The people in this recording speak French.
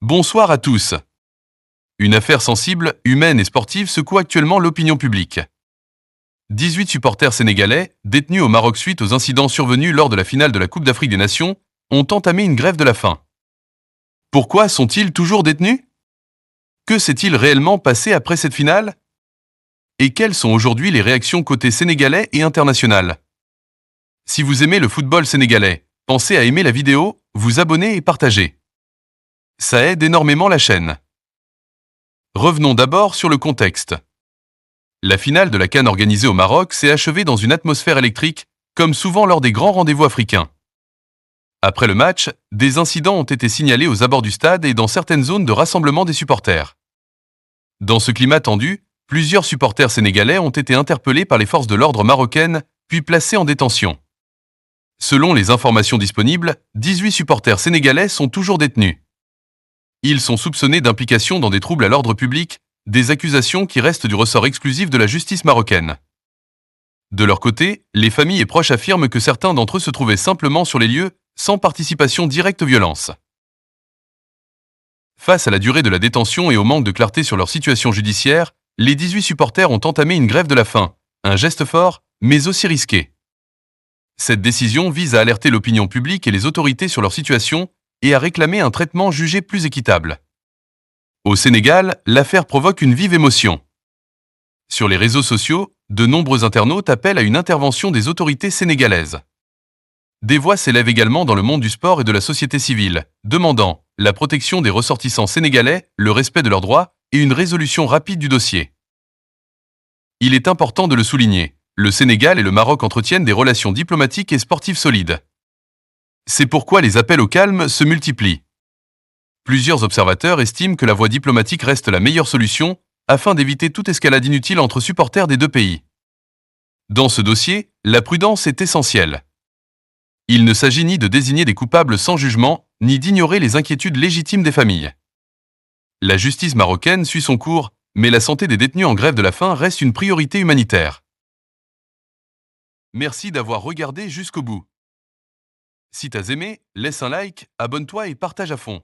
Bonsoir à tous. Une affaire sensible, humaine et sportive secoue actuellement l'opinion publique. 18 supporters sénégalais, détenus au Maroc suite aux incidents survenus lors de la finale de la Coupe d'Afrique des Nations, ont entamé une grève de la faim. Pourquoi sont-ils toujours détenus? Que s'est-il réellement passé après cette finale? Et quelles sont aujourd'hui les réactions côté sénégalais et international? Si vous aimez le football sénégalais, pensez à aimer la vidéo, vous abonner et partager. Ça aide énormément la chaîne. Revenons d'abord sur le contexte. La finale de la CAN organisée au Maroc s'est achevée dans une atmosphère électrique, comme souvent lors des grands rendez-vous africains. Après le match, des incidents ont été signalés aux abords du stade et dans certaines zones de rassemblement des supporters. Dans ce climat tendu, plusieurs supporters sénégalais ont été interpellés par les forces de l'ordre marocaines, puis placés en détention. Selon les informations disponibles, 18 supporters sénégalais sont toujours détenus. Ils sont soupçonnés d'implication dans des troubles à l'ordre public, des accusations qui restent du ressort exclusif de la justice marocaine. De leur côté, les familles et proches affirment que certains d'entre eux se trouvaient simplement sur les lieux, sans participation directe aux violences. Face à la durée de la détention et au manque de clarté sur leur situation judiciaire, les 18 supporters ont entamé une grève de la faim, un geste fort, mais aussi risqué. Cette décision vise à alerter l'opinion publique et les autorités sur leur situation et à réclamer un traitement jugé plus équitable. Au Sénégal, l'affaire provoque une vive émotion. Sur les réseaux sociaux, de nombreux internautes appellent à une intervention des autorités sénégalaises. Des voix s'élèvent également dans le monde du sport et de la société civile, demandant la protection des ressortissants sénégalais, le respect de leurs droits et une résolution rapide du dossier. Il est important de le souligner, le Sénégal et le Maroc entretiennent des relations diplomatiques et sportives solides. C'est pourquoi les appels au calme se multiplient. Plusieurs observateurs estiment que la voie diplomatique reste la meilleure solution afin d'éviter toute escalade inutile entre supporters des deux pays. Dans ce dossier, la prudence est essentielle. Il ne s'agit ni de désigner des coupables sans jugement, ni d'ignorer les inquiétudes légitimes des familles. La justice marocaine suit son cours, mais la santé des détenus en grève de la faim reste une priorité humanitaire. Merci d'avoir regardé jusqu'au bout. Si t'as aimé, laisse un like, abonne-toi et partage à fond.